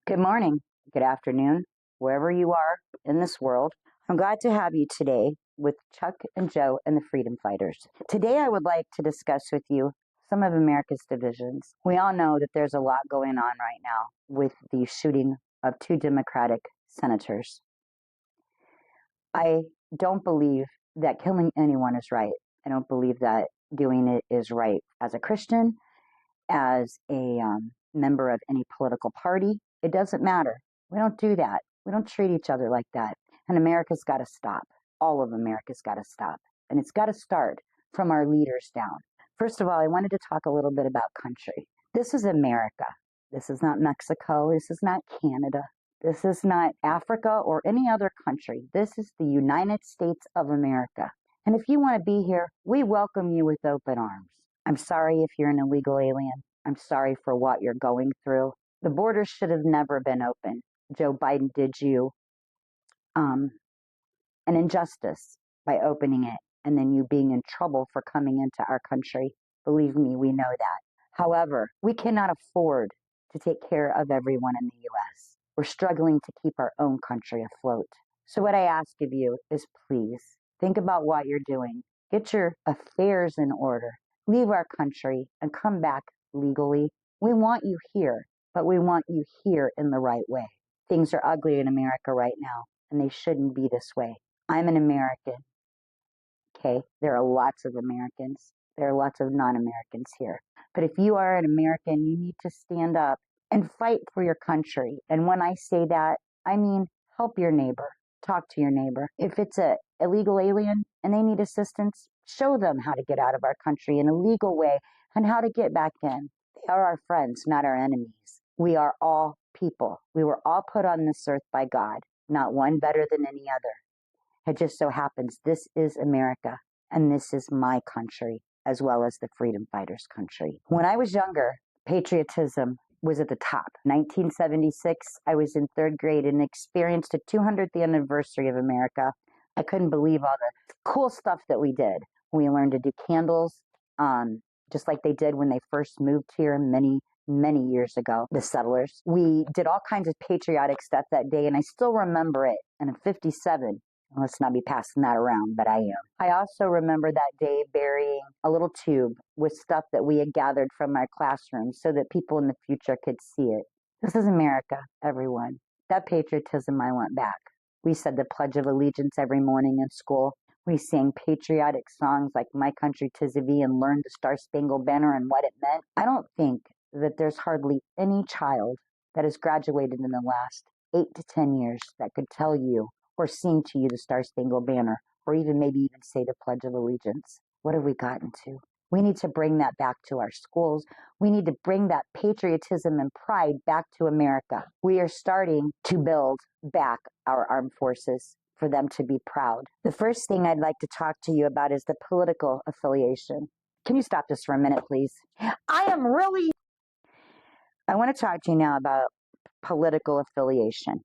Good morning, good afternoon, wherever you are in this world. I'm glad to have you today with Chuck and Joe and the Freedom Fighters. Today I would like to discuss with you some of America's divisions. We all know that there's a lot going on right now with the shooting of two Democratic senators. I don't believe that killing anyone is right. I don't believe that doing it is right as a Christian, as a member of any political party. It doesn't matter. We don't do that. We don't treat each other like that. And America's got to stop. All of America's got to stop. And it's got to start from our leaders down. First of all, I wanted to talk a little bit about country. This is America. This is not Mexico. This is not Canada. This is not Africa or any other country. This is the United States of America. And if you want to be here, we welcome you with open arms. I'm sorry if you're an illegal alien. I'm sorry for what you're going through. The borders should have never been open. Joe Biden did you an injustice by opening it and then you being in trouble for coming into our country. Believe me, we know that. However, we cannot afford to take care of everyone in the U.S. We're struggling to keep our own country afloat. So what I ask of you is please think about what you're doing. Get your affairs in order. Leave our country and come back legally. We want you here, but we want you here in the right way. Things are ugly in America right now, and they shouldn't be this way. I'm an American, okay? There are lots of Americans. There are lots of non-Americans here. But if you are an American, you need to stand up and fight for your country. And when I say that, I mean help your neighbor. Talk to your neighbor. If it's an illegal alien and they need assistance, show them how to get out of our country in a legal way and how to get back in. They are our friends, not our enemies. We are all people. We were all put on this earth by God, not one better than any other. It just so happens this is America, and this is my country, as well as the freedom fighters' country. When I was younger, patriotism was at the top. 1976, I was in third grade and experienced the 200th anniversary of America. I couldn't believe all the cool stuff that we did. We learned to do candles, just like they did when they first moved here many years ago, the settlers. We did all kinds of patriotic stuff that day, and I still remember it. And in 57, let's not be passing that around, but I am. I also remember that day burying a little tube with stuff that we had gathered from our classrooms so that people in the future could see it. This is America, everyone. That patriotism, I want back. We said the Pledge of Allegiance every morning in school. We sang patriotic songs like My Country 'Tis of Thee and learned the Star-Spangled Banner and what it meant. I don't think that there's hardly any child that has graduated in the last 8 to 10 years that could tell you or sing to you the Star-Spangled Banner, or maybe even say the Pledge of Allegiance. What have we gotten to? We need to bring that back to our schools. We need to bring that patriotism and pride back to America. We are starting to build back our armed forces for them to be proud. The first thing I'd like to talk to you about is the political affiliation. Can you stop this for a minute, please? I want to talk to you now about political affiliation.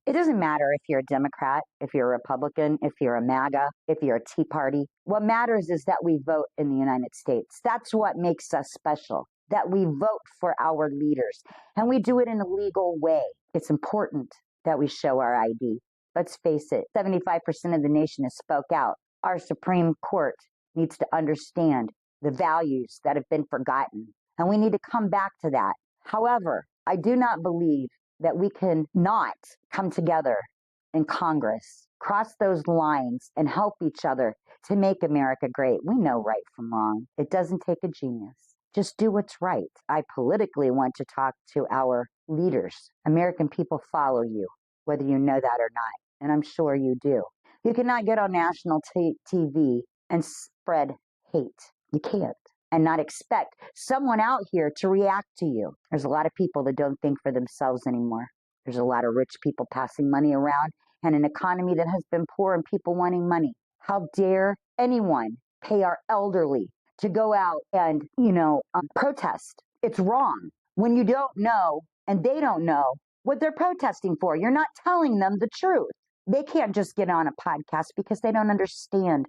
It doesn't matter if you're a Democrat, if you're a Republican, if you're a MAGA, if you're a Tea Party. What matters is that we vote in the United States. That's what makes us special, that we vote for our leaders. And we do it in a legal way. It's important that we show our ID. Let's face it, 75% of the nation has spoke out. Our Supreme Court needs to understand the values that have been forgotten. And we need to come back to that. However, I do not believe that we can not come together in Congress, cross those lines, and help each other to make America great. We know right from wrong. It doesn't take a genius. Just do what's right. I politically want to talk to our leaders. American people follow you, whether you know that or not, and I'm sure you do. You cannot get on national TV and spread hate. You can't. And not expect someone out here to react to you. There's a lot of people that don't think for themselves anymore. There's a lot of rich people passing money around and an economy that has been poor and people wanting money. How dare anyone pay our elderly to go out and, protest? It's wrong. When you don't know and they don't know what they're protesting for, you're not telling them the truth. They can't just get on a podcast because they don't understand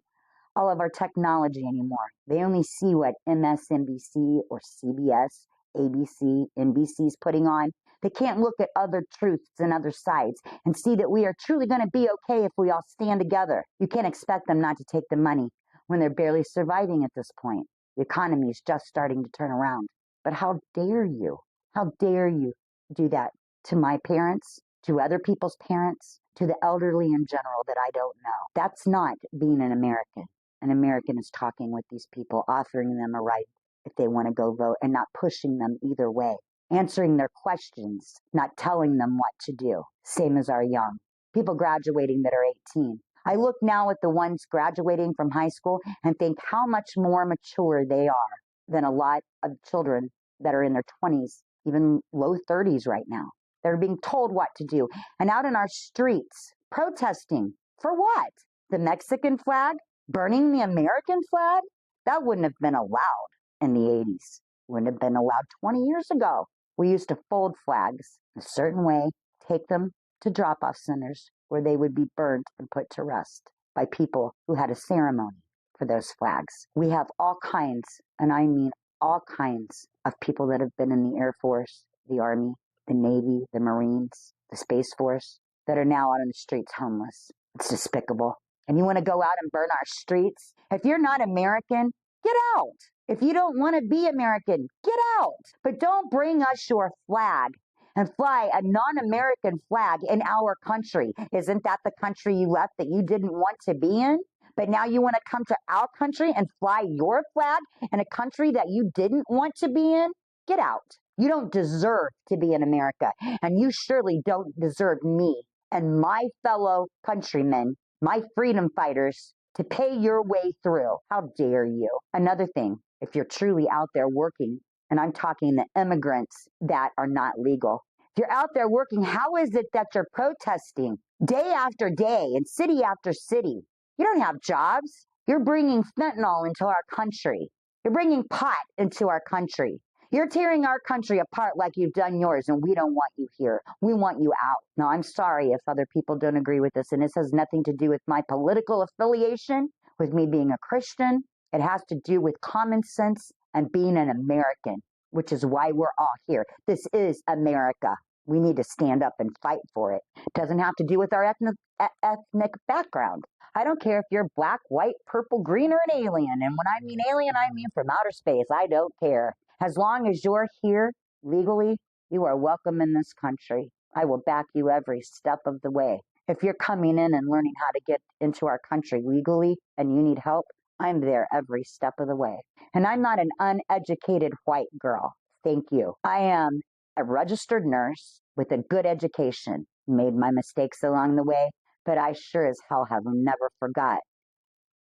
all of our technology anymore. They only see what MSNBC or CBS, ABC, NBC is putting on. They can't look at other truths and other sides and see that we are truly going to be okay if we all stand together. You can't expect them not to take the money when they're barely surviving at this point. The economy is just starting to turn around. But how dare you? How dare you do that to my parents, to other people's parents, to the elderly in general that I don't know? That's not being an American. An American is talking with these people, offering them a right if they want to go vote and not pushing them either way, answering their questions, not telling them what to do. Same as our young people graduating that are 18. I look now at the ones graduating from high school and think how much more mature they are than a lot of children that are in their 20s, even low 30s right now. They're being told what to do and out in our streets protesting for what? The Mexican flag? Burning the American flag? That wouldn't have been allowed in the 80s. Wouldn't have been allowed 20 years ago. We used to fold flags a certain way, take them to drop-off centers where they would be burnt and put to rest by people who had a ceremony for those flags. We have all kinds, and I mean all kinds, of people that have been in the Air Force, the Army, the Navy, the Marines, the Space Force, that are now out on the streets homeless. It's despicable. And you want to go out and burn our streets? If you're not American, get out. If you don't want to be American, get out. But don't bring us your flag and fly a non-American flag in our country. Isn't that the country you left that you didn't want to be in? But now you want to come to our country and fly your flag in a country that you didn't want to be in? Get out. You don't deserve to be in America. And you surely don't deserve me and my fellow countrymen, my freedom fighters, to pay your way through. How dare you? Another thing, if you're truly out there working, and I'm talking the immigrants that are not legal, if you're out there working, how is it that you're protesting day after day and city after city? You don't have jobs. You're bringing fentanyl into our country. You're bringing pot into our country. You're tearing our country apart like you've done yours, and we don't want you here. We want you out. Now, I'm sorry if other people don't agree with this, and this has nothing to do with my political affiliation, with me being a Christian. It has to do with common sense and being an American, which is why we're all here. This is America. We need to stand up and fight for it. It doesn't have to do with our ethnic background. I don't care if you're black, white, purple, green, or an alien. And when I mean alien, I mean from outer space. I don't care. As long as you're here legally, you are welcome in this country. I will back you every step of the way. If you're coming in and learning how to get into our country legally and you need help, I'm there every step of the way. And I'm not an uneducated white girl. Thank you. I am a registered nurse with a good education. Made my mistakes along the way, but I sure as hell have never forgot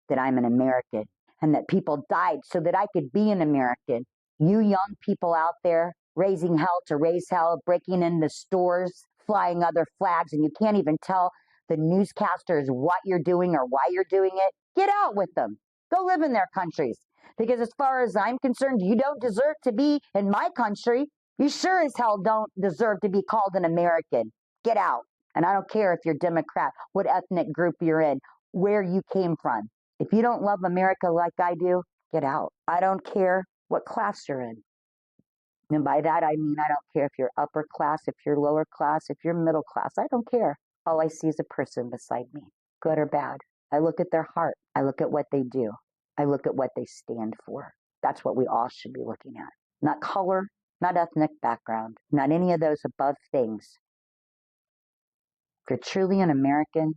that I'm an American and that people died so that I could be an American. You young people out there raising hell to raise hell, breaking into stores, flying other flags, and you can't even tell the newscasters what you're doing or why you're doing it. Get out with them. Go live in their countries. Because as far as I'm concerned, you don't deserve to be in my country. You sure as hell don't deserve to be called an American. Get out. And I don't care if you're Democrat, what ethnic group you're in, where you came from. If you don't love America like I do, get out. I don't care what class you're in. And by that, I mean, I don't care if you're upper class, if you're lower class, if you're middle class. I don't care. All I see is a person beside me, good or bad. I look at their heart. I look at what they do. I look at what they stand for. That's what we all should be looking at. Not color, not ethnic background, not any of those above things. If you're truly an American,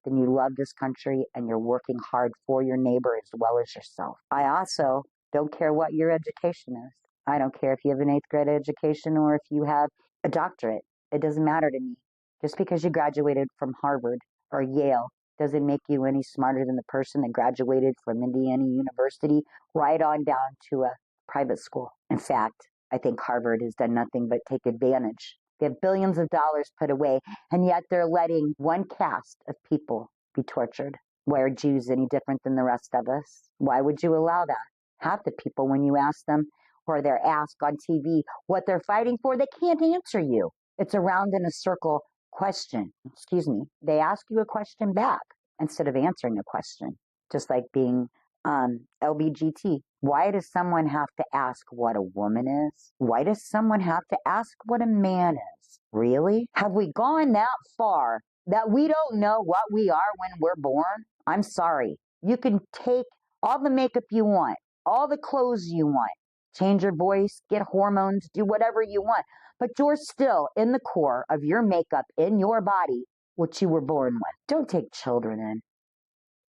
then you love this country and you're working hard for your neighbor as well as yourself. I also don't care what your education is. I don't care if you have an 8th grade education or if you have a doctorate. It doesn't matter to me. Just because you graduated from Harvard or Yale doesn't make you any smarter than the person that graduated from Indiana University right on down to a private school. In fact, I think Harvard has done nothing but take advantage. They have billions of dollars put away, and yet they're letting one caste of people be tortured. Why are Jews any different than the rest of us? Why would you allow that? Half the people, when you ask them, or they're asked on TV what they're fighting for, they can't answer you. It's a round in a circle question. Excuse me. They ask you a question back instead of answering a question. Just like being LBGT. Why does someone have to ask what a woman is? Why does someone have to ask what a man is? Really? Have we gone that far that we don't know what we are when we're born? I'm sorry. You can take all the makeup you want, all the clothes you want, change your voice, get hormones, do whatever you want, but you're still in the core of your makeup in your body what you were born with. Don't take children in,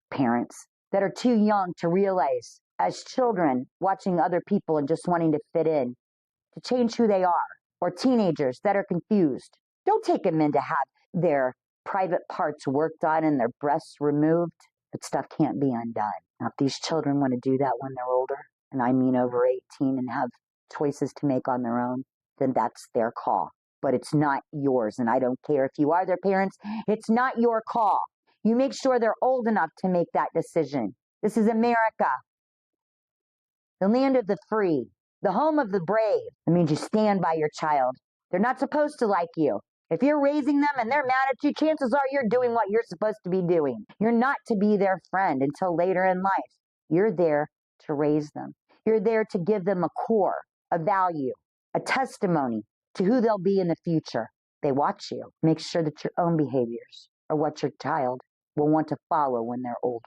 parents that are too young to realize as children watching other people and just wanting to fit in to change who they are, or teenagers that are confused. Don't take them in to have their private parts worked on and their breasts removed. That stuff can't be undone. Now, if these children want to do that when they're older, and I mean over 18 and have choices to make on their own, then that's their call. But it's not yours, and I don't care if you are their parents. It's not your call. You make sure they're old enough to make that decision. This is America, the land of the free, the home of the brave. It means you stand by your child. They're not supposed to like you. If you're raising them and they're mad at you, chances are you're doing what you're supposed to be doing. You're not to be their friend until later in life. You're there to raise them. You're there to give them a core, a value, a testimony to who they'll be in the future. They watch you. Make sure that your own behaviors are what your child will want to follow when they're older.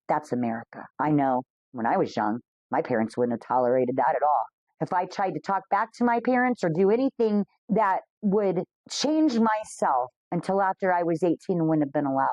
That's America. I know when I was young, my parents wouldn't have tolerated that at all. If I tried to talk back to my parents or do anything that would change myself until after I was 18, it wouldn't have been allowed.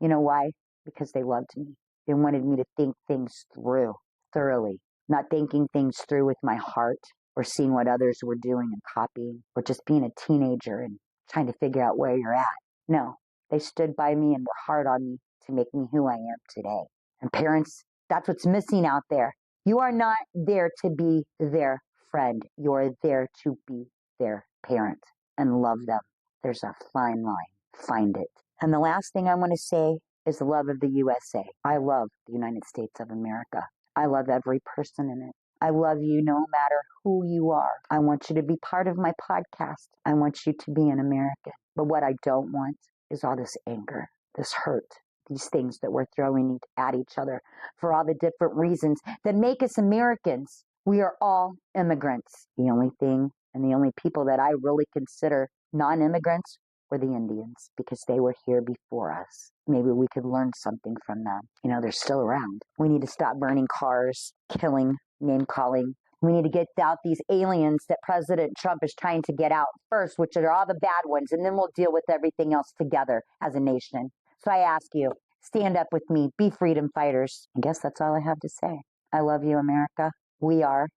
You know why? Because they loved me. They wanted me to think things through thoroughly, not thinking things through with my heart or seeing what others were doing and copying or just being a teenager and trying to figure out where you're at. No, they stood by me and were hard on me to make me who I am today. And parents, that's what's missing out there. You are not there to be their friend. You're there to be their parent and love them. There's a fine line. Find it. And the last thing I want to say is the love of the USA. I love the United States of America. I love every person in it. I love you no matter who you are. I want you to be part of my podcast. I want you to be an American. But what I don't want is all this anger, this hurt, these things that we're throwing at each other for all the different reasons that make us Americans. We are all immigrants. The only thing and the only people that I really consider non-immigrants were the Indians because they were here before us. Maybe we could learn something from them. You know, they're still around. We need to stop burning cars, killing, name-calling. We need to get out these aliens that President Trump is trying to get out first, which are all the bad ones, and then we'll deal with everything else together as a nation. So I ask you, stand up with me, be freedom fighters. I guess that's all I have to say. I love you, America. We are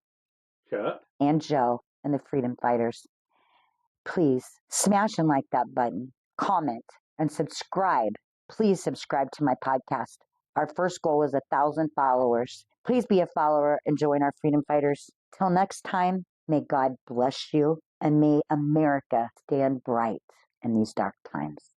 Chuck and Joe and the Freedom Fighters. Please smash and like that button, comment, and subscribe. Please subscribe to my podcast. Our first goal is 1,000 followers. Please be a follower and join our Freedom Fighters. Till next time, may God bless you and may America stand bright in these dark times.